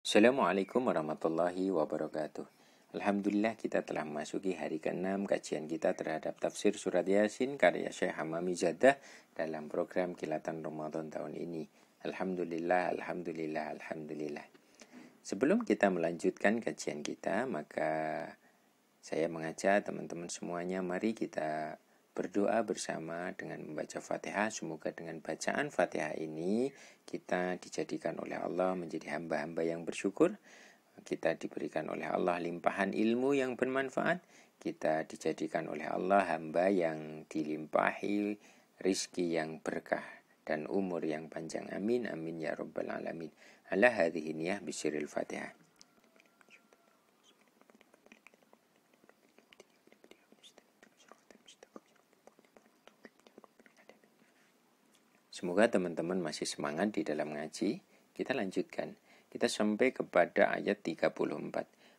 Assalamualaikum warahmatullahi wabarakatuh. Alhamdulillah kita telah memasuki hari ke-6 kajian kita terhadap tafsir surat Yasin karya Syekh Hamami Zaddah dalam program Kilatan Ramadan tahun ini. Alhamdulillah, alhamdulillah, alhamdulillah. Sebelum kita melanjutkan kajian kita, maka saya mengajak teman-teman semuanya, mari kita berdoa bersama dengan membaca Fatihah. Semoga dengan bacaan Fatihah ini kita dijadikan oleh Allah menjadi hamba-hamba yang bersyukur. Kita diberikan oleh Allah limpahan ilmu yang bermanfaat. Kita dijadikan oleh Allah hamba yang dilimpahi rizki yang berkah dan umur yang panjang. Amin, amin ya rabbal alamin. Ala hadhihi niyah bisiril Fatihah. Semoga teman-teman masih semangat di dalam ngaji. Kita lanjutkan. Kita sampai kepada ayat 34.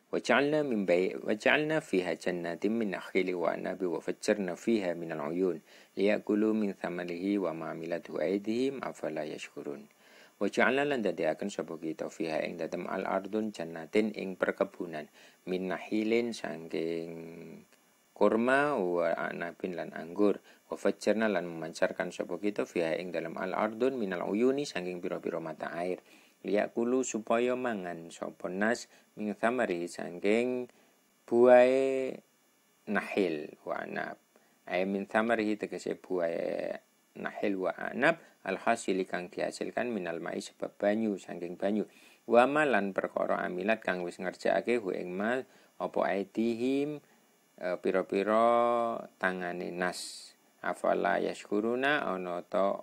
Waj'alna fiha jannatin min nakhili wa anabi wa fajjarna fiha minal uyun liyakulu min thamarihi wa ma'amilathu aydihim afala yashkurun. Waj'alna lan dadiaken sapa kita fiha ing datem al ardun jannatin ing perkebunan min nakhilin saking kurma wa anabin lan anggur wa fajjarna lan memancarkan sapa kita fiha ing dalam al ardun minal uyuni saking pira-pira mata air liyakulu supaya mangan sapa nas min thamari saking buahe nahil wa anab ay min thamari tegese buahe nahil wa anab al hasil kang dihasilkan minal mai sebab banyu saking banyu wa malan perkara amilat kang wis ngerjakake hu ing ma apa aidihim pira-pira tangane nas afala yashkuruna ana ta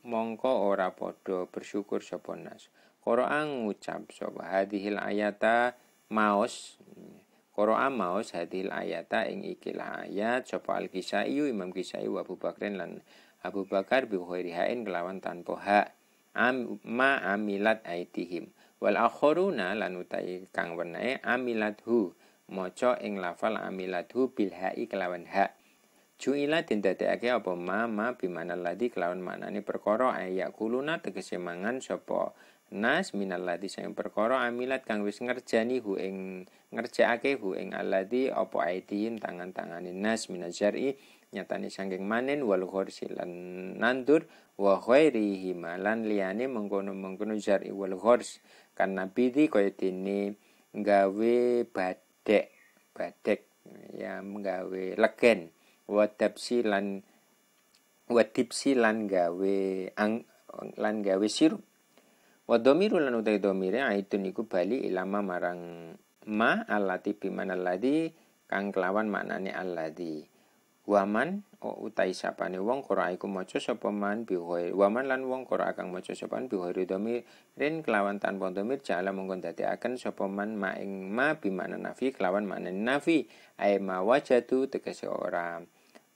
mongko ora padha bersyukur sapa nas. Qur'an ngucap sapa hadhil ayata maos hadhil ayata ing ikilah ayat sapa al-Kisai Imam Kisai wa Abu Bakrin lan Abu Bakar bi ghairi hain kelawan tanpa hak ma amilat aitihim wal akharuna lan utai kang wenehe amilathu maca ing lafal amilathu bil ha'i kelawan hak. Ju'ila den dadekake apa ma bimana ladzi kelawan maknane perkara ayakuluna tegese mangan sapa nas minal ladzi sing perkara amilat kang wis ngerjani hu ing ngerjakake hu ing alladzi apa aidihim tangan-tangane nas minazari nyatane saking manen wal ghorsi lan nandur wa ghairihi lan liyane mengkono-mengkono zari wal ghors kan nabi kaya dene gawe badek ya nggawe legen wadipsi lan gawe sirup wadomiru lan utai domire aitun iku bali ilama marang ma allati bimana alladzi kang kelawan maknane alladzi waman utai sapane wong qira iku maca sapa man bihoir waman lan wong qira kang maca sapa bihoir domirin kelawan tanpa domir jala mongko dadekaken sapa man ma ing ma bimana nafi kelawan maknane nafi ay ma wajadu tegese ora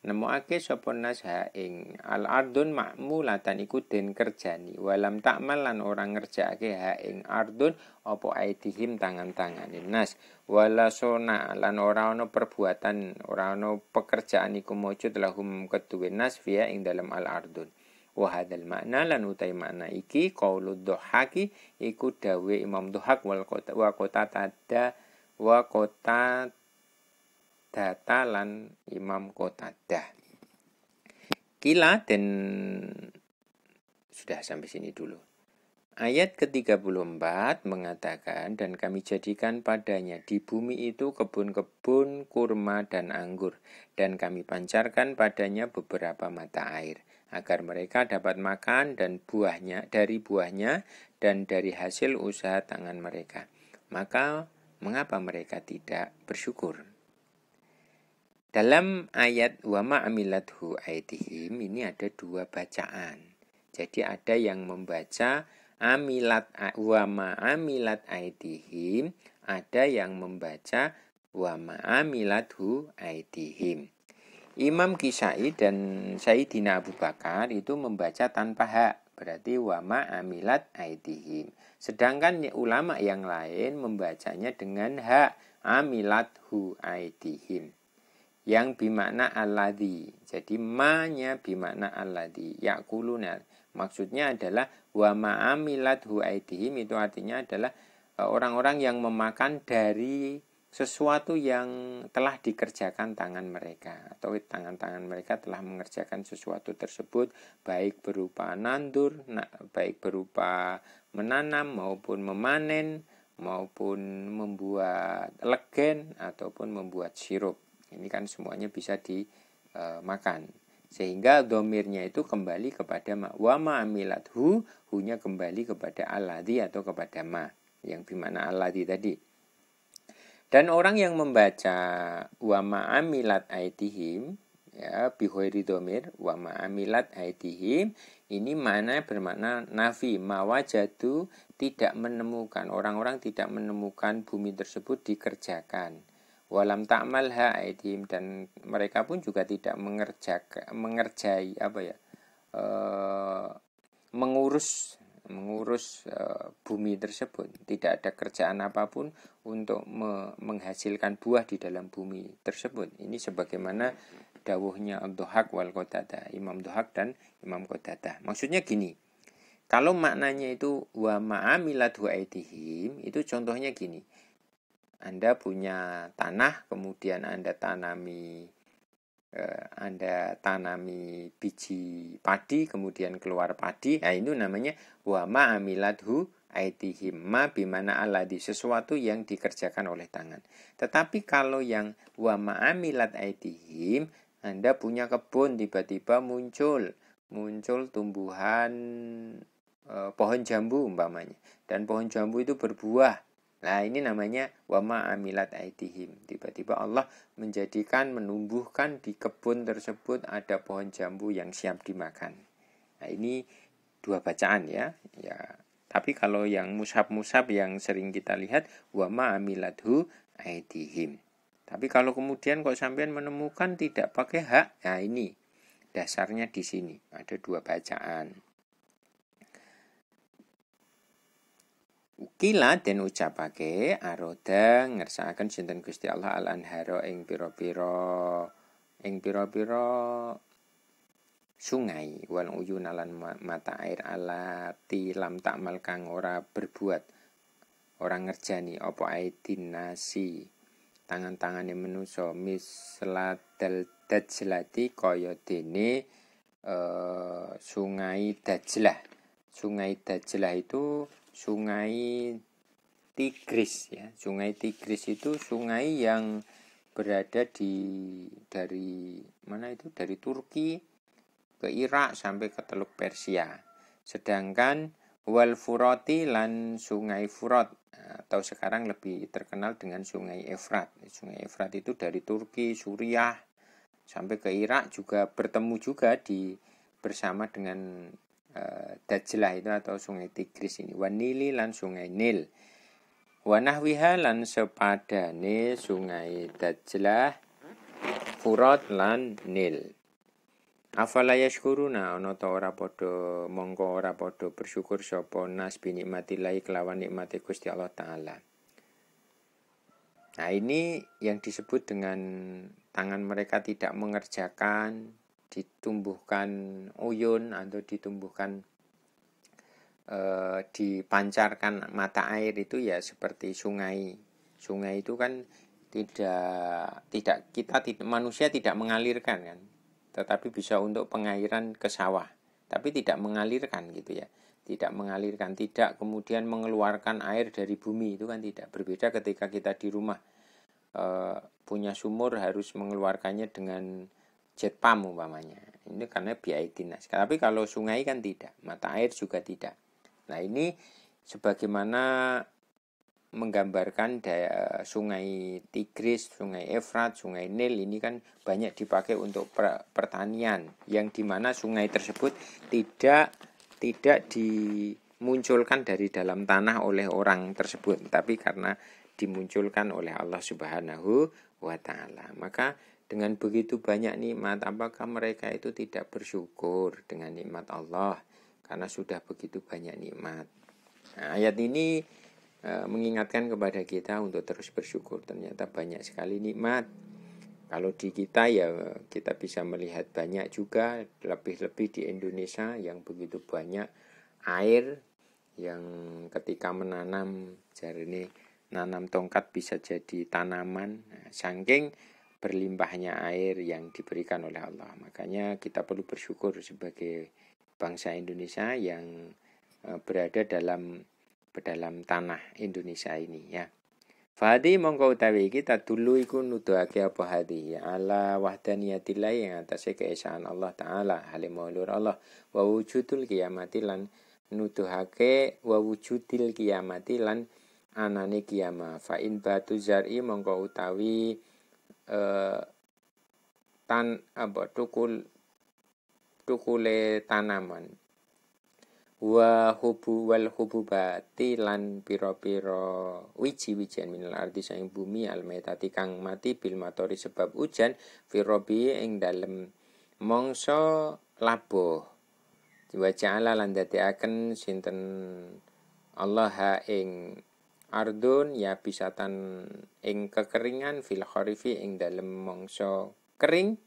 nemokake sapa nas ha ing al ardun ma'mulatan iku den kerjani walam ta'mal lan ora ngerjakake ha ing ardun apa aidihim tangan-tangane nas wala sona lan ora ana perbuatan ora ana pekerjaan iku mujud lahum keduwe nas fiya ing dalam al ardun wa hadzal makna lan utai makna iki qaulud dhuhaki iku dawe Imam Dhuhak wa kota datalan Imam Qatadah. Kila dan sudah sampai sini dulu. Ayat ke-34 mengatakan dan kami jadikan padanya di bumi itu kebun-kebun kurma dan anggur dan kami pancarkan padanya beberapa mata air agar mereka dapat makan dan dari buahnya dan dari hasil usaha tangan mereka. Maka mengapa mereka tidak bersyukur? Dalam ayat wa ma'amilathu aidihim ini ada dua bacaan. Jadi ada yang membaca amilat wa ma'amilat aidihim, ada yang membaca wa ma'amilathu aidihim. Imam Kisai dan Sayyidina Abu Bakar itu membaca tanpa hak, berarti wa ma'amilat aidihim. Sedangkan ulama yang lain membacanya dengan hak amilathu aidihim. Yang bimakna alladzi. Jadi ma-nya bimakna alladzi. Yakuluna. Maksudnya adalah wa ma'amilat hu aidihim itu artinya adalah orang-orang yang memakan dari sesuatu yang telah dikerjakan tangan mereka, atau tangan-tangan mereka telah mengerjakan sesuatu tersebut, baik berupa nandur, baik berupa menanam maupun memanen, maupun membuat legen ataupun membuat sirup. Ini kan semuanya bisa dimakan. Sehingga domirnya itu kembali kepada wa ma'amilathu, hunya kembali kepada alladhi atau kepada ma, yang bimana alladhi tadi. Dan orang yang membaca wa ma'amilat aitihim, ya, bighairi domir, wa ma'amilat aitihim, ini mana bermakna nafi, mawajadu, tidak menemukan, orang-orang tidak menemukan bumi tersebut dikerjakan. Walam ta'malha aitihim, dan mereka pun juga tidak mengerjai mengurus bumi tersebut. Tidak ada kerjaan apapun untuk menghasilkan buah di dalam bumi tersebut. Ini sebagaimana dawuhnya Ad-Dhahak wal Qatadah, Imam Dhahak dan Imam Qatadah. Maksudnya gini, kalau maknanya itu wa ma'amilat aitihim, itu contohnya gini. Anda punya tanah, kemudian Anda tanami biji padi, kemudian keluar padi. Nah, itu namanya wa ma'amilathu aitihim, ma bimana alladhi, sesuatu yang dikerjakan oleh tangan. Tetapi kalau yang wa ma'amilat aitihim, Anda punya kebun, tiba-tiba muncul tumbuhan pohon jambu umpamanya, dan pohon jambu itu berbuah. Nah, ini namanya wa ma'amilat aitihim. Tiba-tiba Allah menumbuhkan di kebun tersebut ada pohon jambu yang siap dimakan. Nah, ini dua bacaan ya. Tapi kalau yang mushaf yang sering kita lihat wa ma'amilathu aitihim. Tapi kalau kemudian kok sampean menemukan tidak pakai hak, nah ini dasarnya di sini. Ada dua bacaan. Kila den ucapake aroda ngersakaken sinten Gusti Allah al anharo ing pira-pira sungai wal uyun lan mata air ala tilam takmal kang ora berbuat, ora ngerjani apa aidin nasi tangan-tangane manusa misladal dajlati kaya dene sungai Dajlah. Sungai Dajlah itu sungai Tigris ya. Sungai Tigris itu sungai yang berada dari Turki ke Irak sampai ke Teluk Persia. Sedangkan wal Furati lan sungai Furat, atau sekarang lebih terkenal dengan sungai Efrat. Sungai Efrat itu dari Turki, Suriah sampai ke Irak juga bertemu juga bersama dengan Dajlah itu atau sungai Tigris ini. Wanili lan sungai Nil. Wanahwiha lan sepadane sungai Dajlah, Furat lan Nil. Afala yashkuruna ana ta ora padha bersyukur sapa nas bi nikmatillah kelawan nikmate Gusti Allah taala. Nah, ini yang disebut dengan tangan mereka tidak mengerjakan, ditumbuhkan uyun atau ditumbuhkan dipancarkan mata air itu ya seperti sungai. Sungai itu kan manusia tidak mengalirkan kan, tetapi bisa untuk pengairan ke sawah, tapi tidak mengalirkan gitu ya. Tidak mengalirkan, tidak kemudian mengeluarkan air dari bumi, itu kan tidak. Berbeda ketika kita di rumah punya sumur harus mengeluarkannya dengan jet pump umpamanya. Ini karena biaidinas. Tapi kalau sungai kan tidak, mata air juga tidak. Nah, ini sebagaimana menggambarkan sungai Tigris, sungai Efrat, sungai Nil ini kan banyak dipakai untuk pertanian, yang dimana sungai tersebut tidak dimunculkan dari dalam tanah oleh orang tersebut, tapi karena dimunculkan oleh Allah Subhanahu wa Ta'ala. Maka dengan begitu banyak nikmat, apakah mereka itu tidak bersyukur dengan nikmat Allah karena sudah begitu banyak nikmat? Nah, ayat ini mengingatkan kepada kita untuk terus bersyukur. Ternyata banyak sekali nikmat. Kalau di kita ya kita bisa melihat banyak juga, lebih-lebih di Indonesia yang begitu banyak air, yang ketika menanam jarine nanam tongkat bisa jadi tanaman. Nah, saking berlimpahnya air yang diberikan oleh Allah. Makanya kita perlu bersyukur sebagai bangsa Indonesia yang berada dalam tanah Indonesia ini ya. Fahadi mongko utawi kita dulu iku nuduhake apa hadi ala wahdaniyatillah yang atase keesaan Allah taala halim maulur Allah wa wujudul kiamati lan nuduhake wa wujudil kiamati lan anane kiamah fa in batu zari mongko utawi tukule tanaman wa wal hububati lan pira-pira wiji-wijian minal ardi saing bumi almetati kang mati bil matori sebab ujan firobi ing dalem mangsa labuh wa ja'ala lan dadekaken sinten Allah ing ardun ya bisatan ing kekeringan fil kharifi ing dalem mangsa kering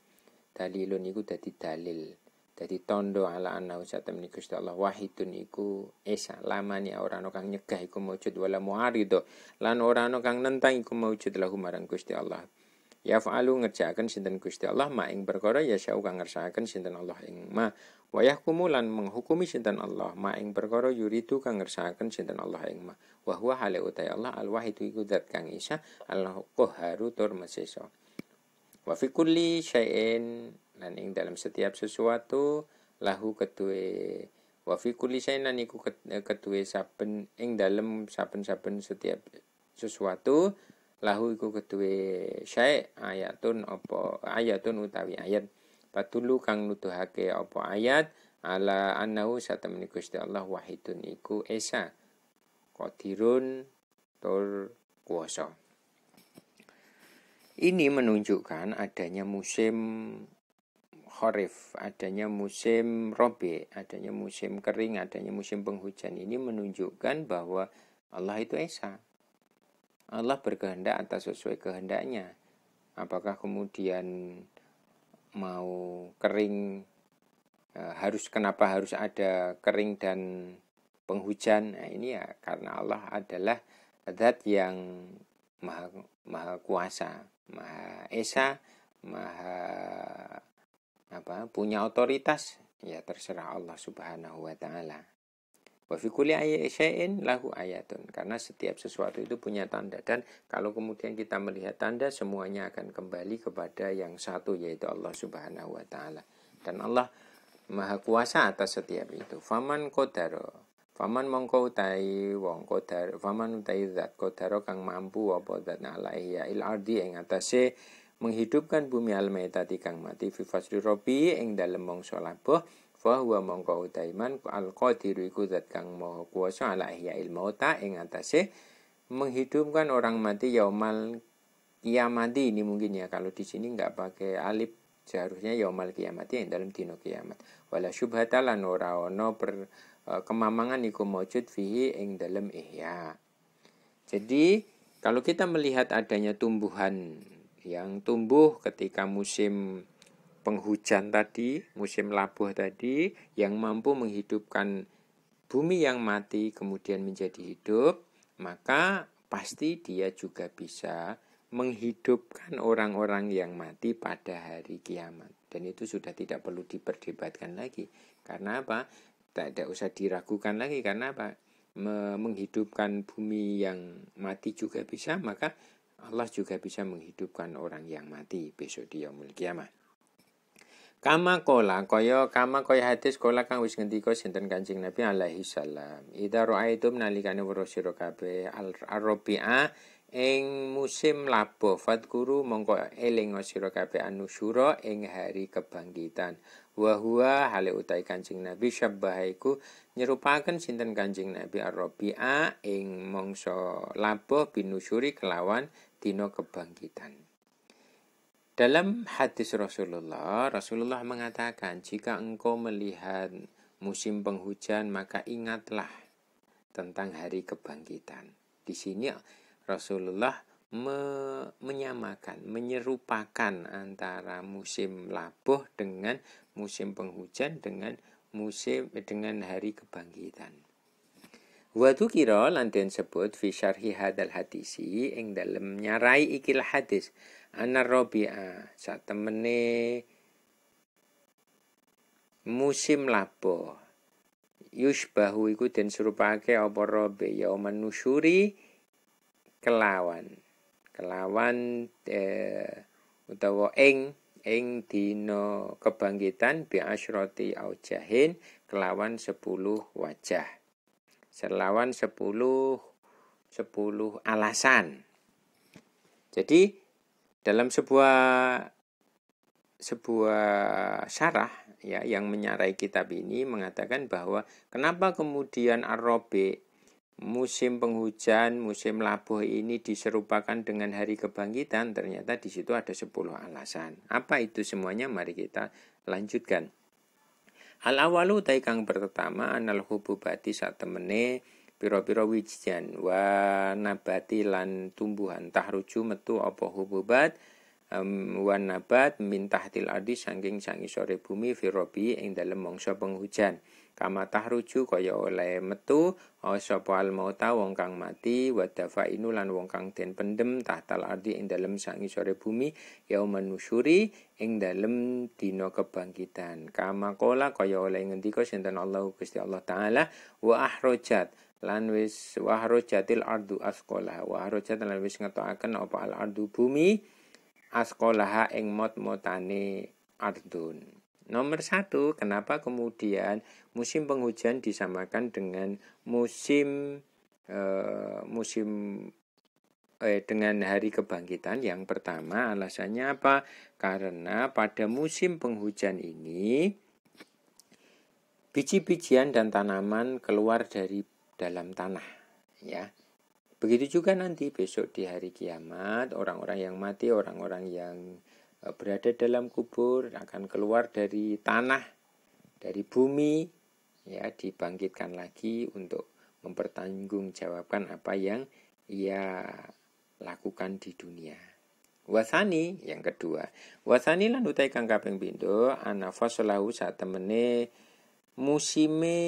dalilun iku dadi dalil dadi tondo ala anna usatamni Gusti Allah wahidun iku esa lamani ora ana kang nyegah iku maujud wala muarido lan ora ana kang nentang iku maujud lahu marang Gusti Allah yaf'alu ngerjakaken sinten Gusti Allah ma ing perkara ya syau kang ngersakaken sinten Allah ing ma wa yahkumu lan menghukumi sinten Allah ma ing perkara yuridu kang ngersakaken sinten Allah ing ma wa huwa hale utai Allah al wahidu iku zat kang isa al qahharu tur mesesa wa fi kulli syai'in lan ing dalam setiap sesuatu lahu kedue wa fi kulli syai'in lan iku kedue saben ing dalam saben-saben setiap sesuatu lahu iku kedue syai' ayatun utawi ayat patulu kang nuduhake apa ayat ala annahu satamni Gusti Allah wahidun iku esa qadirun tur kuwasa. Ini menunjukkan adanya musim kharif, adanya musim robi, adanya musim kering, adanya musim penghujan. Ini menunjukkan bahwa Allah itu esa. Allah berkehendak atas sesuai kehendaknya. Apakah kemudian mau kering, kenapa harus ada kering dan penghujan? Nah, ini ya karena Allah adalah zat yang maha kuasa, maha esa, maha punya otoritas, ya terserah Allah Subhanahu wa taala. Wa fi kulli syai'in lahu ayatun, karena setiap sesuatu itu punya tanda, dan kalau kemudian kita melihat tanda semuanya akan kembali kepada yang satu, yaitu Allah Subhanahu wa taala. Dan Allah maha kuasa atas setiap itu. Faman mongko utai wong qadar, faman utai zat qadaro kang mampu apa zat alaihi il ardi ing atase menghidupkan bumi al-maitati kang mati fi fasri robi ing dalem mangsa labuh fa huwa mongko utaiman al-qadiru iku zat kang maha kuwasa ala ihya'il mauta ing atase menghidupkan orang mati yaumal kiamati. Ini mungkin ya kalau di sini enggak pakai alif, seharusnya yaumal kiamati yang dalam dino kiamat. Wala syubhata lan ora ana kemamangan iku maujud fihi ing dalem ihya. Jadi kalau kita melihat adanya tumbuhan yang tumbuh ketika musim penghujan tadi, musim labuh tadi, yang mampu menghidupkan bumi yang mati kemudian menjadi hidup, maka pasti dia juga bisa menghidupkan orang-orang yang mati pada hari kiamat. Dan itu sudah tidak perlu diperdebatkan lagi. Karena apa? Tidak usah diragukan lagi. Karena apa? Menghidupkan bumi yang mati juga bisa, maka Allah juga bisa menghidupkan orang yang mati besok di yaumul kiamah. Kama kaya hadis kola kang wis ngendika sinten Kanjeng Nabi alaihi salam. Idza ra'aitum nalikane weruh sira kabeh ar-rabi'a ing musim labuh fadkuru mongko eling sira kabeh anusyura ing hari kebangkitan. Wa huwa hale utai Kanjeng Nabi syabbahiku nyerupaken sinten Kanjeng Nabi ar-rabi'a ing mangsa labuh binusyuri kelawan dina kebangkitan. Dalam hadis Rasulullah mengatakan, jika engkau melihat musim penghujan, maka ingatlah tentang hari kebangkitan. Di sini Rasulullah menyerupakan antara musim labuh dengan musim penghujan dengan hari kebangkitan. Wa dzukira lan den sebut fi syarhi hadzal hadisi ing dalem nyarai ikil hadis anar Rabi'a satemene musim labuh yushbahu iku den serupake apa Rabi yauman nusyuri kelawan utawa ing dina kebangkitan bi asyrati aujahin kelawan 10 wajah. Selawan 10 alasan. Jadi dalam sebuah syarah ya yang menyarai kitab ini mengatakan bahwa kenapa kemudian Ar-Rabi musim penghujan, musim labuh ini diserupakan dengan hari kebangkitan, ternyata di situ ada 10 alasan. Apa itu semuanya? Mari kita lanjutkan. Al-awalu utai kang pertama anal hububati satemene pira-pira wijian wa nabati lan tumbuhan tahruju metu apa hububat wa nabat min tahtil ardi saking sangisore bumi fi robi ing dalem mangsa penghujan. Kama tahruju kaya oleh metu sapa al mauta wong kang mati wa dafainu lan wong kang den pendem tahtal ardi ing dalem sangisore bumi yauman nusyuri ing dalem dina kebangkitan. Kama kola kaya oleh ngendika sinten Allah Gusti Allah taala wa ahrojat lan wis wa ahrojatil ardu asqalah wa ahrojat lan wis ngetokaken apa al ardu bumi asqalaha ing mot-motane ardun. Nomor 1, kenapa kemudian musim penghujan disamakan dengan dengan hari kebangkitan? Yang pertama, alasannya apa? Karena pada musim penghujan ini biji-bijian dan tanaman keluar dari dalam tanah, ya. Begitu juga nanti besok di hari kiamat, orang-orang yang mati, orang-orang yang berada dalam kubur akan keluar dari tanah, dari bumi, ya, dibangkitkan lagi untuk mempertanggungjawabkan apa yang ia lakukan di dunia. Wasani yang kedua, wasani lan utai kang kaping pindho ana fasalahu satemene musime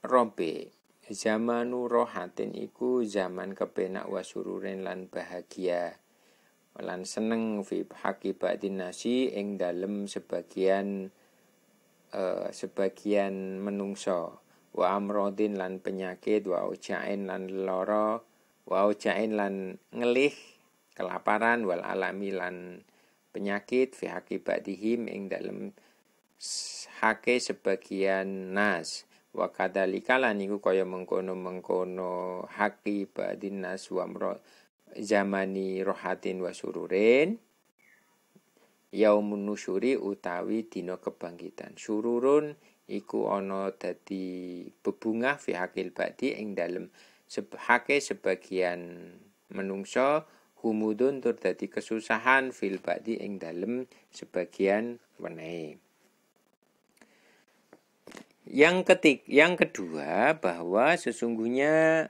robe zamanu rohatin iku zaman kepenak wasururen lan bahagia lan seneng fi hakibadin nasi ing dalem sebagian menungso wa amrodin lan penyakit wa ujain lan lara wa ujain lan ngelih kelaparan wal alami lan penyakit fi hakibadihim ing dalem hake sebagian nas wa kadzalika lan iku kaya mengkono-mengkono hakibadin nas wa zamani rohatin wa sururin yaumun nusyuri utawi dina kebangkitan. Sururun iku ana dadi bebungah fi hakil badi ing dalem hake sebagian menungso humudun tur dadi kesusahan fil badi ing dalem sebagian wenehe. Yang kedua bahwa sesungguhnya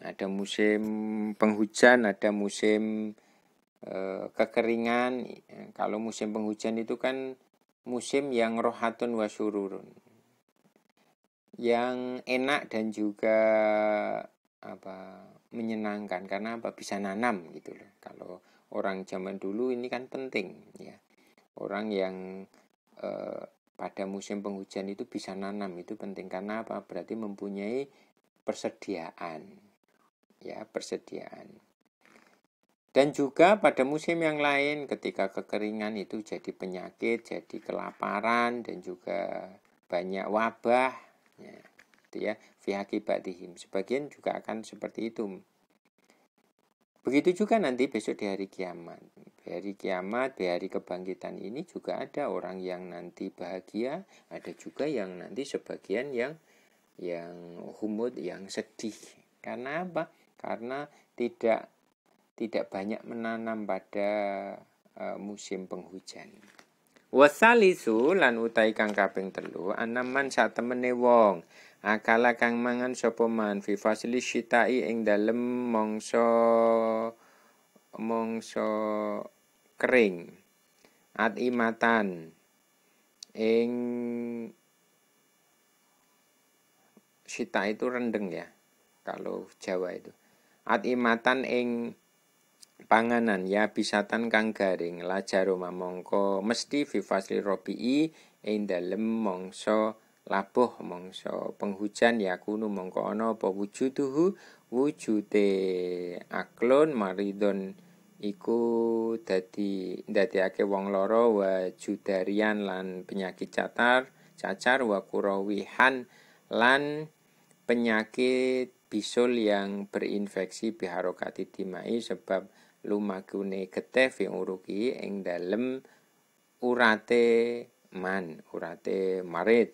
ada musim penghujan, ada musim kekeringan. Kalau musim penghujan itu kan musim yang rohatun wa sururun, yang enak dan juga menyenangkan karena bisa nanam gitu loh. Kalau orang zaman dulu ini kan penting ya, orang yang pada musim penghujan itu bisa nanam itu penting karena berarti mempunyai persediaan. Dan juga pada musim yang lain ketika kekeringan itu jadi penyakit, jadi kelaparan dan juga banyak wabah fi akibatihim. Sebagian juga akan seperti itu. Begitu juga nanti besok di hari kiamat. Di hari kebangkitan ini juga ada orang yang nanti bahagia, ada juga yang nanti sebagian yang humud, yang sedih. Karena apa? Karena tidak banyak menanam pada musim penghujan. Wasalisu lan utai kang kaping 3 anaman satemene wong akala kang mangan sapa man fi fasli syita'i ing dalem mangsa kering atimatan ing sita itu rendeng ya. Kalau Jawa itu. Atimatan ing panganan ya bisatan kang garing lajaroma mongko mesti fi fasli robi'i ing dalem mangsa labuh mangsa penghujan ya kunu mongko ana apa wujuduhu wujude aklon maridon iku ndadekake wong lara wa judarian lan penyakit cacar wa kurawihan lan penyakit bisul yang berinfeksi biharokati dimai sebab lumagune getih fi uruki ing dalem urate marid.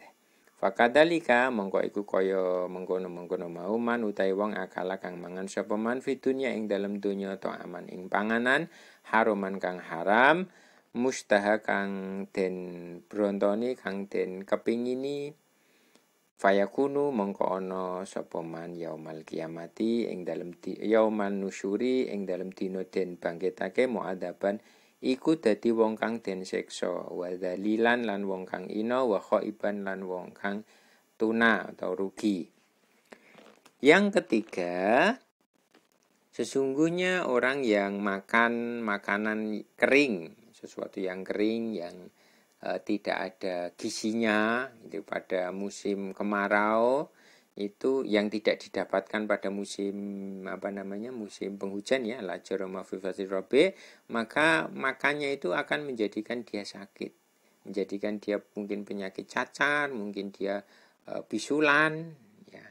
Fakadalika mongko iku kaya mengkono-mengkono mau man utawi wong akala kang mangan sapa man fi dunya ing dalem donya to aman ing panganan haruman kang haram mustaha kang den brontoni kang den kepingini fayakunu mongko ana sapa man yaumal kiamati ing dalem yauman nusyuri ing dalem dina den bangkitake muadaban iku dadi wong kang den siksa wa dzalilan lan wong kang ina wa khaiban lan wong kang tuna atau rugi. Yang ketiga, sesungguhnya orang yang makan makanan kering, sesuatu yang kering yang tidak ada gizinya itu pada musim kemarau itu yang tidak didapatkan pada musim musim penghujan ya lajaroma fi fasli robi, maka makannya itu akan menjadikan dia sakit, menjadikan dia mungkin penyakit cacar, mungkin dia bisulan ya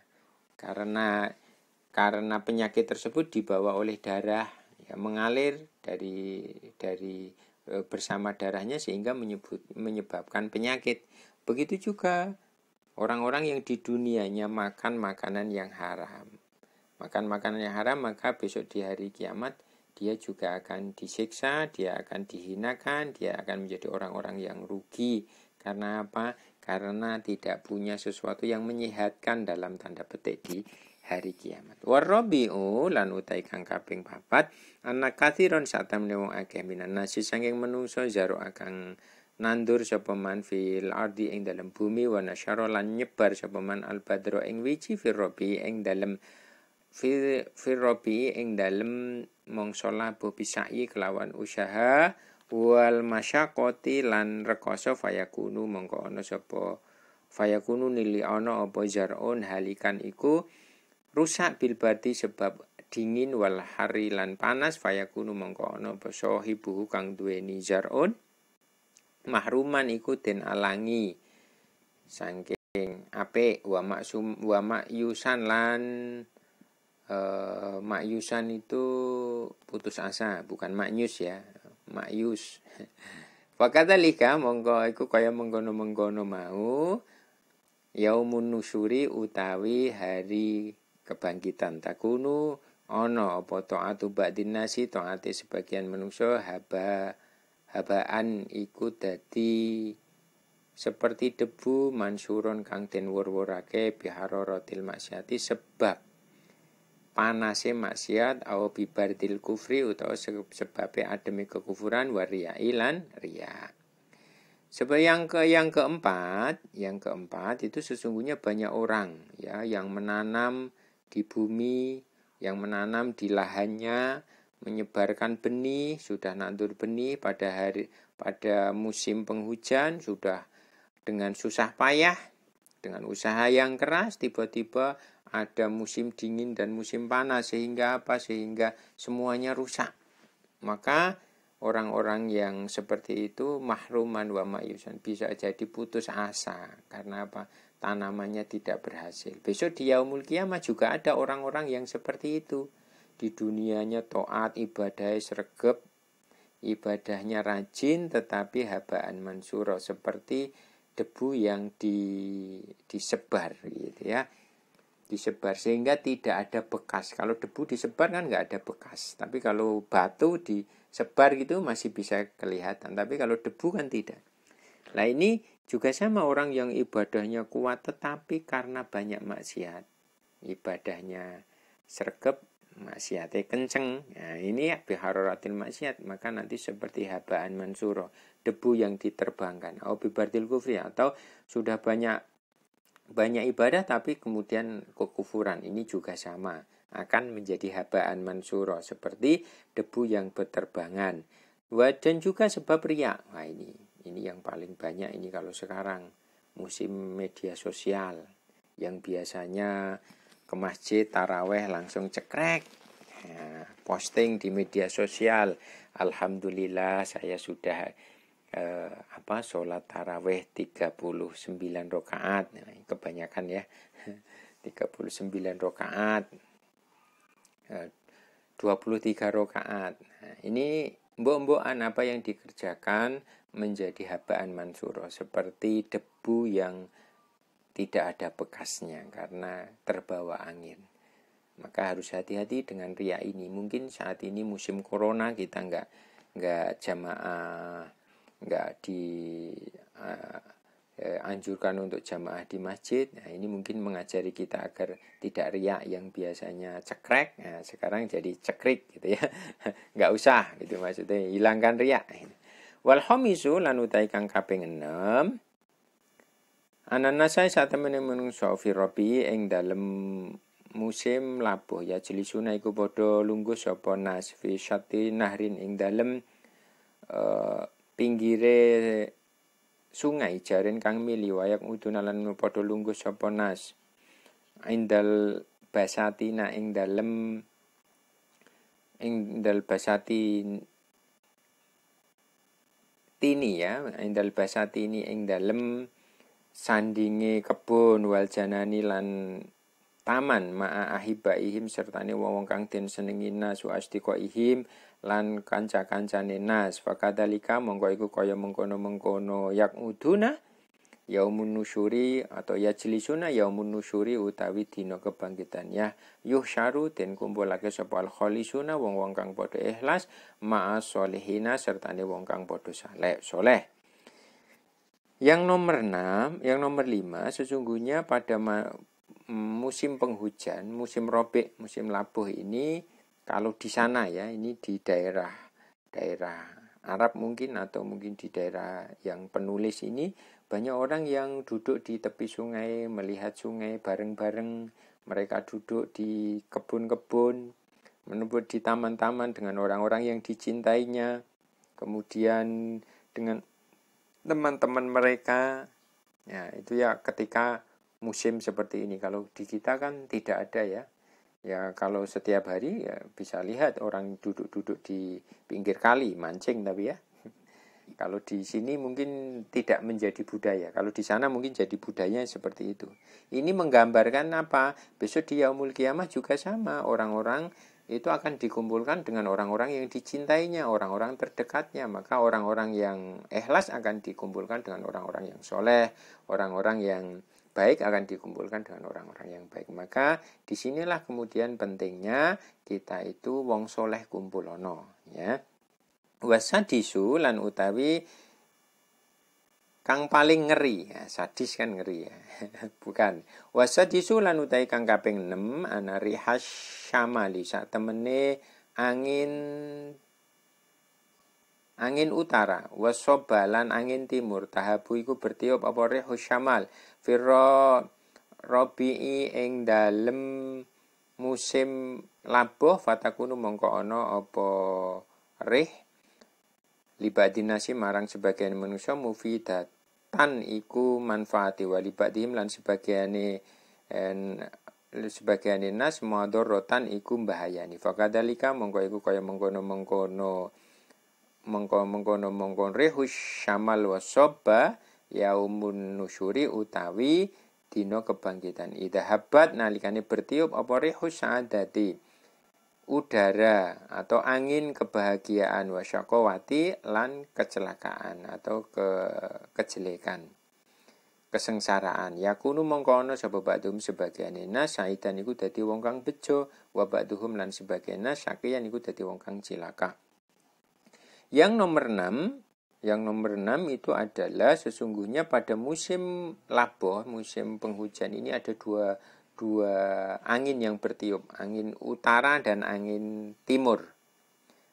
karena penyakit tersebut dibawa oleh darah ya mengalir dari bersama darahnya sehingga menyebabkan penyakit. Begitu juga orang-orang yang di dunianya makan makanan yang haram. Makan makanan yang haram maka besok di hari kiamat dia juga akan disiksa, dia akan dihinakan, dia akan menjadi orang-orang yang rugi. Karena apa? Karena tidak punya sesuatu yang menyehatkan dalam tanda petik di hari kiamat. Warabi'u lan utai kang kaping 4 ana kathiron satamne wong akeh minan nasi saking menungso zaro akang nandur sapa man fil ardi ing dalem bumi wa nasyara lan nyebar sapa man al badro ing wiji firrobi ing dalem firrobi ing dalem mangsa labuh bisai kelawan usaha wal masyaqati lan rekoso fayakunu mongko ana sapa fayakunu nili ana apa zarun halikan iku rusak bilbati sebab dingin wal hari lan panas fayakunu mongko ana sahibu kang duweni zarun mahruman iku den alangi saking apik wa makyusan lan makyusan itu putus asa bukan makyus ya makyus. Fakadzalika mongko iku kaya mengkono-mengkono mau yaumun nusyuri utawi hari kebangkitan takunu ana apa taatu ba'din nasi taate sebagian manusia habaan iku dadi seperti debu mansurun kang den wur-wurake bihararatil maksiati sebab panase maksiat au bibardil kufri utawa sebabe ademe kekufuran waria ilan ria. Sebab yang keempat itu sesungguhnya banyak orang ya yang menanam di bumi, yang menanam di lahannya, menyebarkan benih, sudah nandur benih pada musim penghujan, sudah dengan susah payah, dengan usaha yang keras, tiba-tiba ada musim dingin dan musim panas sehingga semuanya rusak. Maka orang-orang yang seperti itu mahruman wa ma'yusan bisa jadi putus asa karena apa? Tanamannya tidak berhasil. Besok di yaumul kiamah juga ada orang-orang yang seperti itu. Di dunianya taat, ibadahnya sregep, ibadahnya rajin tetapi habaan mansura seperti debu yang disebar gitu ya. Disebar sehingga tidak ada bekas. Kalau debu disebar kan nggak ada bekas. Tapi kalau batu disebar gitu masih bisa kelihatan. Tapi kalau debu kan tidak. Nah ini juga sama orang yang ibadahnya kuat tetapi karena banyak maksiat. Ibadahnya sregep, maksiatnya kenceng. Nah ini ya bihararatil maksiat. Maka nanti seperti habaan mansuro. Debu yang diterbangkan. Atau bibardil kufri. Atau sudah banyak banyak ibadah tapi kemudian kekufuran, ini juga sama, akan menjadi habaan mansuro, seperti debu yang berterbangan. Dan juga sebab riak. Nah, ini yang paling banyak ini kalau sekarang musim media sosial, yang biasanya ke masjid taraweh langsung cekrek, posting di media sosial, alhamdulillah saya sudah sholat taraweh 39 rakaat. Nah, kebanyakan ya 39 rakaat, 23 rakaat. Nah, ini mbok-mbokan apa yang dikerjakan menjadi habaan mansuro, seperti debu yang tidak ada bekasnya karena terbawa angin. Maka harus hati-hati dengan riya ini. Mungkin saat ini musim corona kita nggak jamaah, nggak anjurkan untuk jamaah di masjid. Nah, ini mungkin mengajari kita agar tidak riak, yang biasanya cekrek, nah, sekarang jadi cekrik gitu ya. Nggak usah gitu, maksudnya hilangkan riak. Wal khamisu lan utai kang kaping 6, ananasai saat temene menungso fi robi ing dalem musim labuh, ya jelisuna iku padha lungguh sapa nas fi syati nahrin ing dalem pinggire sungai jaren kang mili, wayak udunalan padha lungguh sapa nas indal basatina ing dalem indal basati tini, ya indal basatini ing dalem sandinge kebun, wal janani lan taman, ma'a ahibaihim sertane wong kang den senengi nas, wa asdiqaihim lan kanca-kancane nas. Fakadalika mongko iku kaya mengkono-mengkono yak uduna yaumun nusyuri atau yajlisuna yaumun nusyuri utawi dina kebangkitan, ya yuhsyaru den kumpulake sapa al khalisuna wong-wong kang padha ikhlas, ma'a sholihina sertane wong kang padha saleh. Yang nomor 6, yang nomor 5, sesungguhnya pada musim penghujan, musim robek, musim labuh ini, kalau di sana ya, ini di daerah Arab mungkin, atau mungkin di daerah yang penulis ini, banyak orang yang duduk di tepi sungai, melihat sungai bareng-bareng. Mereka duduk di kebun-kebun, menempur di taman-taman dengan orang-orang yang dicintainya, kemudian dengan teman-teman mereka. Ya, itu ya ketika musim seperti ini. Kalau di kita kan tidak ada ya. Ya kalau setiap hari ya bisa lihat orang duduk-duduk di pinggir kali mancing, tapi ya kalau di sini mungkin tidak menjadi budaya. Kalau di sana mungkin jadi budaya seperti itu. Ini menggambarkan apa? Besok di Yaumul Qiyamah juga sama. Orang-orang itu akan dikumpulkan dengan orang-orang yang dicintainya, orang-orang terdekatnya. Maka orang-orang yang ikhlas akan dikumpulkan dengan orang-orang yang soleh, orang-orang yang baik akan dikumpulkan dengan orang-orang yang baik. Maka disinilah kemudian pentingnya kita itu wong soleh kumpulono, ya. Wasadisu lan utawi kang paling ngeri, ya, sadis kan ngeri ya. Bukan. Wasadisu lan utawi kang kaping 6 ana rihas syamali, sak temene angin utara, wasobalan angin timur, tahabu iku bertiup apa rihus syamal firra robi'i ing dalem musim labuh, fatakunu mongko ana apa rih libadinasi marang sebagian manusia mufidatan iku manfaati, walibadihim lan sebagiane nas madorotan iku mbahayani. Fakadalika mongko iku kaya mengkono rihus syamal wasoba yaumun nusyuri utawi dina kebangkitan. Idhahabat nalikane bertiup apa rihus saadati, udara atau angin kebahagiaan, wasyakowati lan kecelakaan atau kejelekan, kesengsaraan. Yakunu mongkono sapa ba'dhum sebagiane nas saidan iku dadi wong kang bejo, wa ba'dhum lan sebagian nas syaqiyan iku dadi wong kang cilaka. Yang nomor 6 itu adalah sesungguhnya pada musim labuh, musim penghujan ini ada dua angin yang bertiup, angin utara dan angin timur.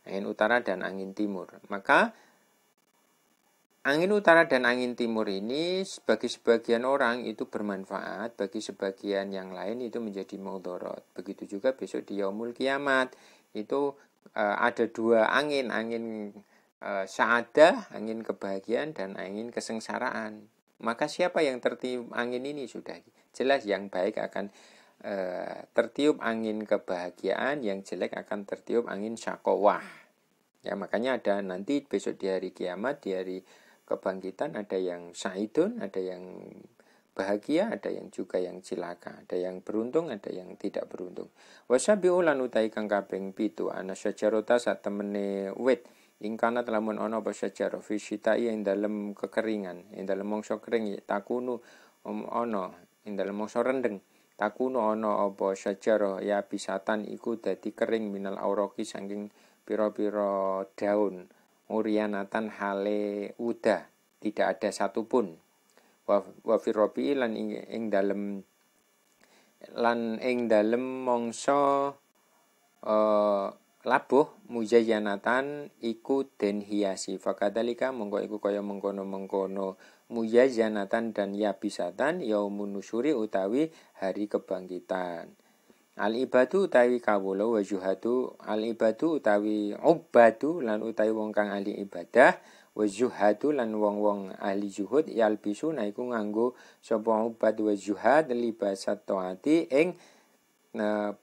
Angin utara dan angin timur. Maka Angin utara dan angin timur ini bagi sebagian orang itu bermanfaat, bagi sebagian yang lain itu menjadi mudarat. Begitu juga besok di yaumul kiamat itu ada dua angin, angin sa'adah, angin kebahagiaan dan angin kesengsaraan. Maka siapa yang tertiup angin ini sudah jelas yang baik akan tertiup angin kebahagiaan, yang jelek akan tertiup angin syakowah. Ya, makanya ada nanti besok di hari kiamat, di hari kebangkitan, ada yang sa'idun, ada yang bahagia, ada yang juga yang cilaka, ada yang beruntung, ada yang tidak beruntung. Wasabi'u lan utai kang kaping 7 ana syajarota sak temene wit ingkana lamun ana apa syajarah fi syita'i ing dalem kekeringan, ing dalem mangsa kering takunu ana ing dalem mangsa rendeng. Takunu ana apa syajarah ya bisatan iku dadi kering minal auraqi saking pira-pira daun urianatan hale udah, tidak ada satupun. Wa fi rabi lan ing dalem mangsa labuh mujayyanatan iku den hiasi. Fakadalika mongko iku kaya mengkono-mengkono mujayyanatan dan yabisatan yaumun nusyuri utawi hari kebangkitan. Al-ibadu utawi kawula wa zuhadu, al-ibadu utawi ubadu lan utawi wong kang ahli ibadah, wa zuhadu lan wong-wong ahli zuhud yalbisu naiku nganggo sapa ubad wa zuhad libasat taati ing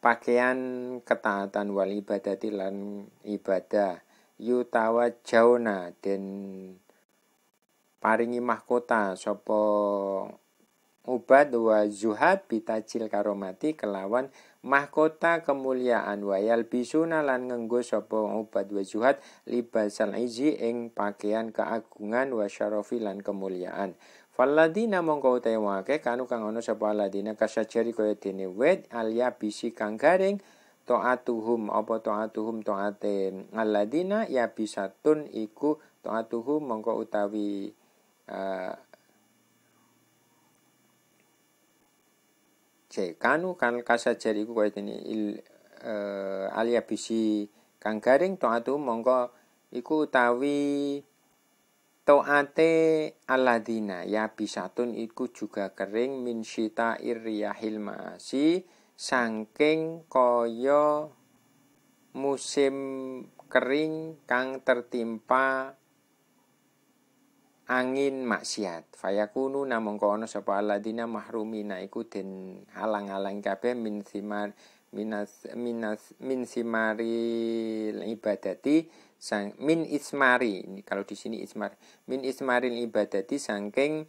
pakaian ketaatan wal ibadati lan ibadah yutawa jauna den paringi mahkota sapa ubad wa zuhad bitajil karomati kelawan mahkota kemuliaan wayal bisuna lan ngenggo sapa ubad wa zuhad libasal izi ing pakaian keagungan wa syarafi lan kemuliaan. Falladina mongko utewake kanu kang ana sapa ladina kasajari kaya dene wit alia bisi kang garing taatuhum apa taatuhum taate alladina ya bisatun iku taatuhum mongko utawi kanu kan kasajar iku kaya dene alia bisi kang garing taatu mongko iku utawi taate aladina ya bisatun iku juga kering min syita irriyahil ma'asi saking kaya musim kering kang tertimpa angin maksiat. Fayakunu namung kono sapa aladina mahrumina iku den halang-halang kabeh min simari ibadati sang min ismari. Ini kalau di sini ismar. Min ismaril ibadati saking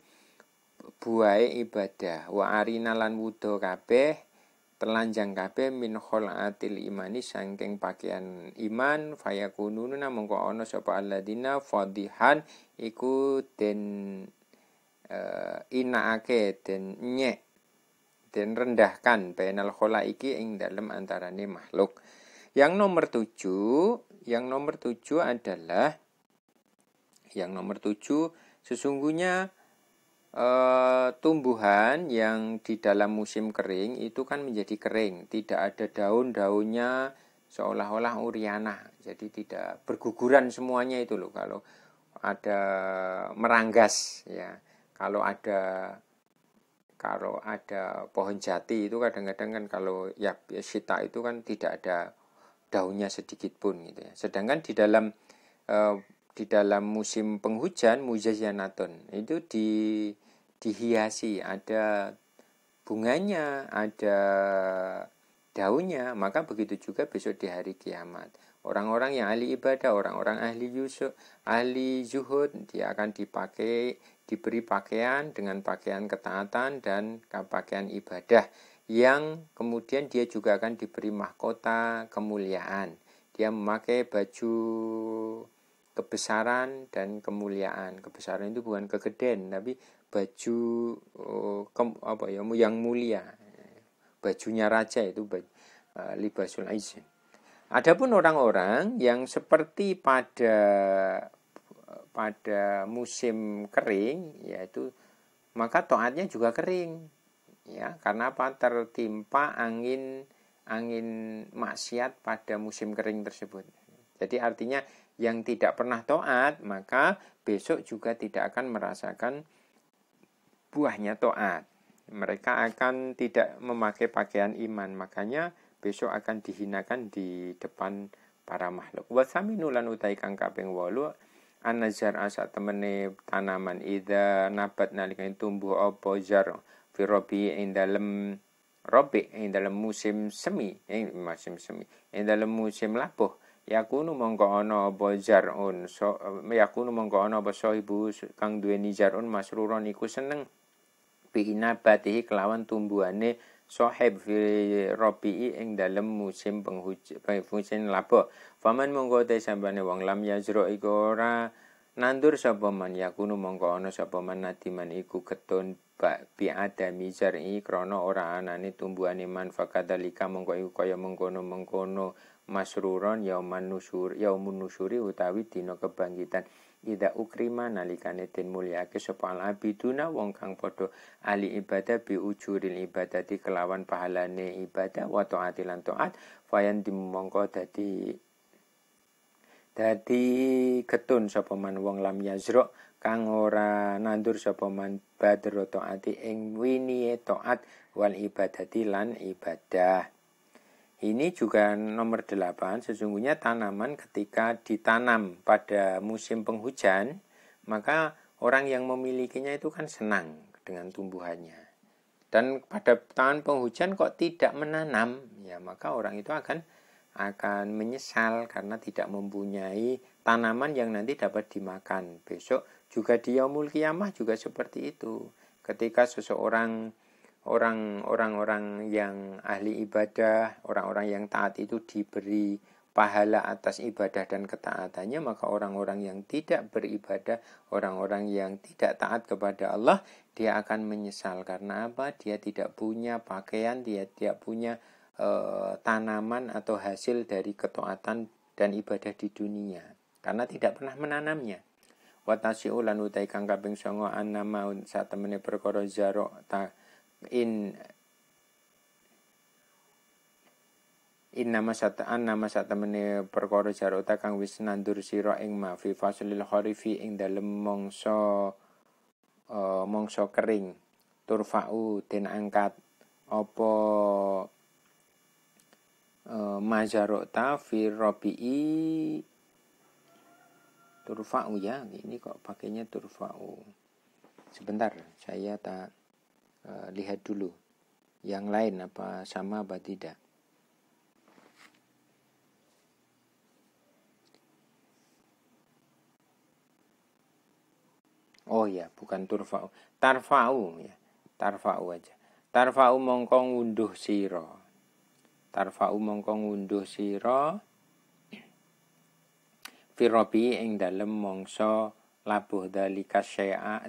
buahe ibadah. Wa arina lan wudo kabeh telanjang kabeh min kholatil imani saking pakaian iman. Fayakunu namung kono sapa aladina fadihan iku den inaake den nyek den rendahkan bainal kholaiki ing dalem antarane makhluk. Yang nomor 7 adalah sesungguhnya tumbuhan yang di dalam musim kering itu kan menjadi kering, tidak ada daun-daunnya seolah-olah uriana. Jadi tidak berguguran semuanya itu loh kalau ada meranggas ya. Kalau ada pohon jati itu kadang-kadang kan kalau ya syita itu kan tidak ada daunnya sedikit pun gitu ya. Sedangkan di dalam musim penghujan mujazyanatun itu dihiasi, ada bunganya, ada daunnya. Maka begitu juga besok di hari kiamat. Orang-orang yang ahli ibadah, orang-orang ahli zuhud, dia akan diberi pakaian dengan pakaian ketaatan dan pakaian ibadah, yang kemudian dia juga akan diberi mahkota kemuliaan. Dia memakai baju kebesaran dan kemuliaan. Kebesaran itu bukan kegedean, tapi baju yang mulia. Bajunya raja itu libasul aizin. Adapun orang-orang yang seperti pada musim kering, yaitu maka taatnya juga kering, ya, karena apa? Tertimpa angin maksiat pada musim kering tersebut. Jadi artinya yang tidak pernah taat maka besok juga tidak akan merasakan buahnya taat. Mereka akan tidak memakai pakaian iman, makanya besok akan dihinakan di depan para makhluk. Wa saminu lan utai kang kaping 8 an-nazar asa temene tanaman ida nabat nalika tumbuh apa zar fi rabi ing dalem robi ing dalem musim semi ing dalem musim labuh yakunu mongko ana apa zarun yakunu mongko ana apa ibu kang duweni zarun masruron iku seneng biinabatihi kelawan tumbuhane sohib fi robi'i ing dalem musim musim labuh. Faman mongko te sambane wong lam yazro iku ora nandur sapa man yakunu mongko ana sapa man nadiman iku ketun bi adami zar'i krana ora anane tumbuhane man fakadalika mongko iku kaya mengkono-mengkono masruron yaumun nusyuri utawi dina kebangkitan. Ida ukrima nalikane den mulyake sapa al-abiduna wong kang padha ahli ibadah bi ujuril ibadati kelawan pahalane ibadah wa taatilan taat fayan dimongko dadi ketun sapa man wong lam yazro kang ora nandur sapa man badro taati ing winiye taat wal ibadati lan ibadah. Ini juga nomor 8, sesungguhnya tanaman ketika ditanam pada musim penghujan, maka orang yang memilikinya itu kan senang dengan tumbuhannya. Dan pada tahun penghujan kok tidak menanam, ya maka orang itu akan menyesal karena tidak mempunyai tanaman yang nanti dapat dimakan. Besok juga di Yaumul Qiyamah juga seperti itu. Ketika seseorang orang-orang yang ahli ibadah, orang-orang yang taat itu diberi pahala atas ibadah dan ketaatannya, maka orang-orang yang tidak beribadah, orang-orang yang tidak taat kepada Allah, dia akan menyesal. Karena apa? Dia tidak punya pakaian, dia tidak punya tanaman atau hasil dari ketaatan dan ibadah di dunia. Karena tidak pernah menanamnya. Watasi'u lan utai kang kaping 9 annama satemene perkara zaro ta nama satemene perkara jarota kang wis nandur sira ing ma fi faslil kharifi ing dalem mangsa kering turfa'u den angkat apa majarota fi rabi'i turfa'u ya, ini kok pakainya turfa'u. Sebentar, saya tak lihat dulu yang lain apa sama apa tidak. Oh ya, bukan turfa'u, tarfa'u ya, tarfa'u aja. Tarfa'u mongko ngunduh sira. Tarfa'u mongko ngunduh sira firobi ing dalem mangsa labuh dalika syai'a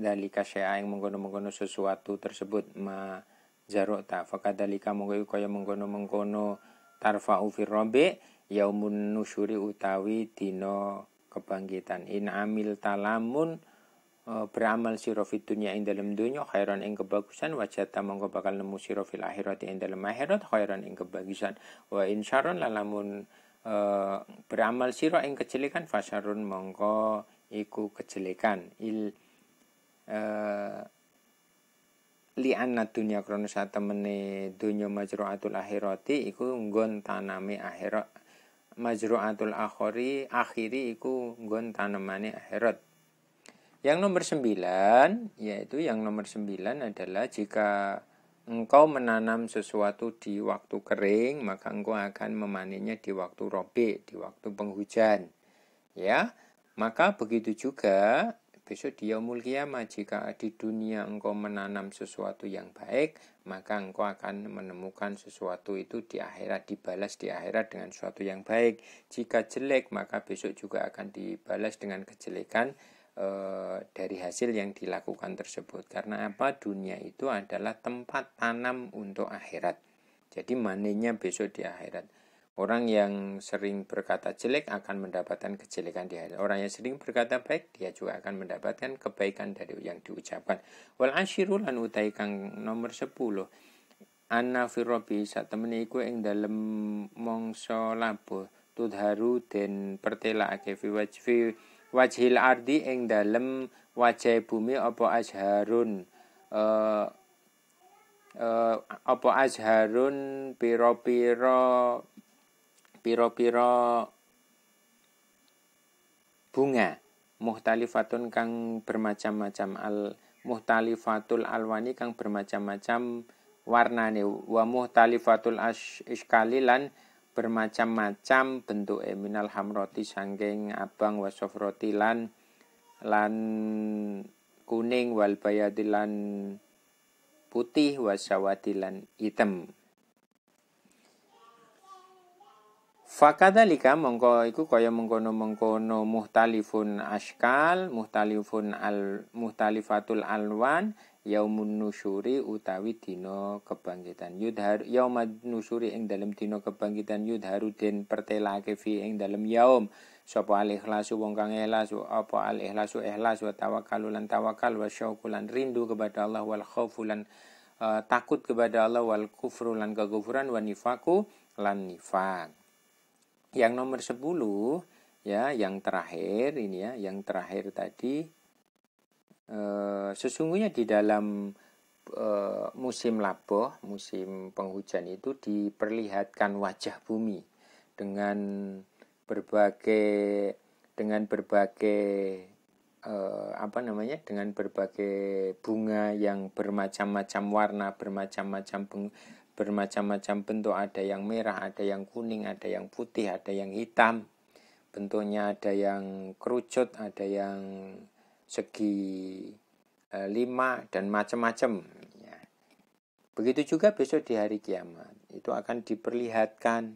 ing mengkono-mengkono sesuatu tersebut ma jarota fakadalika mongko kaya mengkono-mengkono tarfa'u firobi yaumun nusyuri utawi dina kebangkitan in amil talamun beramal sira fid dunya ing dalem dunya khairan ing kebagusan wajata mongko bakal nemu sira fil akhirati ing dalem akhirat khairan ing kebagusan wa in syarron lalamun beramal sira ing kejelekan fasyarun mongko iku kejelekan li anna dunya krana satemene donya majru'atul akhirati iku nggon taname akhirat majru'atul akhiri iku nggon tanemane akhirat. Yang nomor 9 yaitu yang nomor 9 adalah jika engkau menanam sesuatu di waktu kering maka engkau akan memanennya di waktu robe, di waktu penghujan. Ya. Maka begitu juga besok di Yaumul Qiyamah jika di dunia engkau menanam sesuatu yang baik, maka engkau akan menemukan sesuatu itu di akhirat, dibalas di akhirat dengan sesuatu yang baik. Jika jelek, maka besok juga akan dibalas dengan kejelekan dari hasil yang dilakukan tersebut. Karena apa? Dunia itu adalah tempat tanam untuk akhirat. Jadi manennya besok di akhirat. Orang yang sering berkata jelek akan mendapatkan kejelekan di akhirat. Orang yang sering berkata baik, dia juga akan mendapatkan kebaikan dari yang diucapkan. Wal asyiru lan utai kang nomor 10. Anna fi rabbi satemene iku ing dalem mangsa labuh tudharu den pertelakake fi wajhil ardi ing dalem wajah bumi apa azharun apa azharun pira-pira bunga muhtalifatun kang bermacam-macam muhtalifatul alwani kang bermacam-macam warnane wa muhtalifatul iskali lan bermacam-macam bentuke minal hamroti sangking abang wa sofroti lan kuning wal bayadi lan putih wa sawadi lan hitam. Fakadzalika mongko iku kaya mengkono-mengkono muhtalifun askal, muhtalifatul alwan, yaumun nusyuri utawi dina kebangkitan. Yaumun nusyuri ing dalem dina kebangkitan yudharu den pertelake fi ing dalem yaum. Sapa al ikhlasu wong kang ikhlas, apa al ikhlasu ikhlas wa tawakkalu lan tawakal wa syauqu lan rindu kepada Allah wal khaufu lan takut kepada Allah wal kufru lan kekufuran wa nifaku lan nifak. Yang nomor 10 ya, yang terakhir ini ya, yang terakhir tadi sesungguhnya di dalam musim laboh, musim penghujan itu diperlihatkan wajah bumi dengan berbagai dengan berbagai bunga yang bermacam-macam warna, bermacam-macam bentuk, ada yang merah, ada yang kuning, ada yang putih, ada yang hitam. Bentuknya ada yang kerucut, ada yang segi 5 dan macam-macam. Ya. Begitu juga besok di hari kiamat. Itu akan diperlihatkan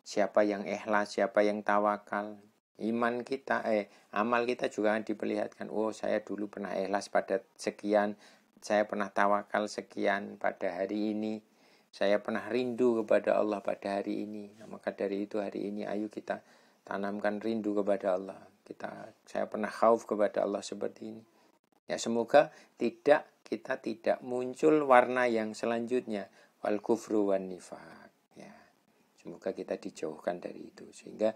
siapa yang ikhlas, siapa yang tawakal. Amal kita juga akan diperlihatkan. Oh, saya dulu pernah ikhlas pada sekian, saya pernah tawakal sekian pada hari ini, saya pernah rindu kepada Allah pada hari ini. Nah, maka dari itu hari ini ayo kita tanamkan rindu kepada Allah. Saya pernah khauf kepada Allah seperti ini. Ya, semoga kita tidak muncul warna yang selanjutnya, wal kufru wan nifaq. Ya. Semoga kita dijauhkan dari itu sehingga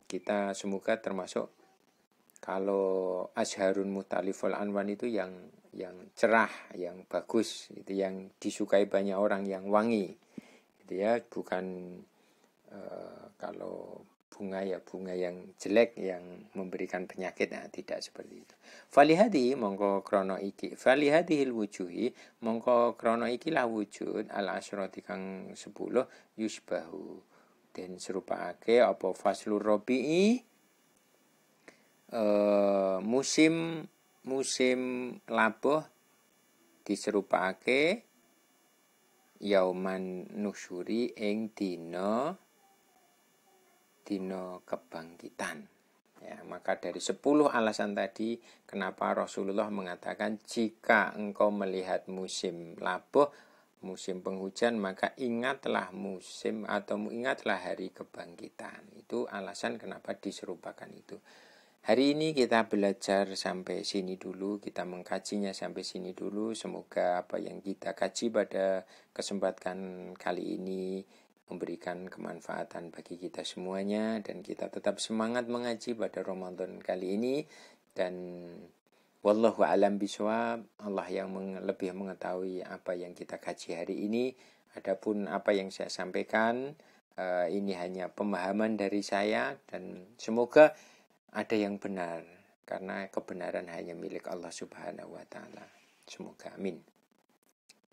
kita semoga termasuk kalau azharun mutaliful anwan itu yang cerah, yang bagus, itu yang disukai banyak orang, yang wangi, gitu ya, bukan kalau bunga yang jelek yang memberikan penyakit, nah, tidak seperti itu. Falihadi mongko krono iki, falihadihil wujuhi mongko krono ikilah wujud al asyrati kang 10 yusbahu den serupake apa faslur rabi'i musim labuh diserupake yauman nusyuri ing dina kebangkitan. Ya, maka dari 10 alasan tadi kenapa Rasulullah mengatakan jika engkau melihat musim labuh, musim penghujan, maka ingatlah ingatlah hari kebangkitan. Itu alasan kenapa diserupakan itu. Hari ini kita belajar sampai sini dulu, kita mengkajinya sampai sini dulu. Semoga apa yang kita kaji pada kesempatan kali ini memberikan kemanfaatan bagi kita semuanya, dan kita tetap semangat mengaji pada Ramadan kali ini. Dan wallahu a'lam bishawab, Allah yang lebih mengetahui apa yang kita kaji hari ini. Adapun apa yang saya sampaikan ini hanya pemahaman dari saya, dan semoga ada yang benar, karena kebenaran hanya milik Allah Subhanahu wa taala. Semoga amin.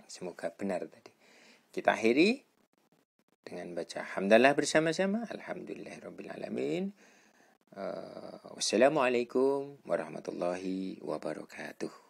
Semoga benar tadi. Kita akhiri dengan baca hamdalah bersama-sama. Alhamdulillahirabbil alamin. Wassalamualaikum warahmatullahi wabarakatuh.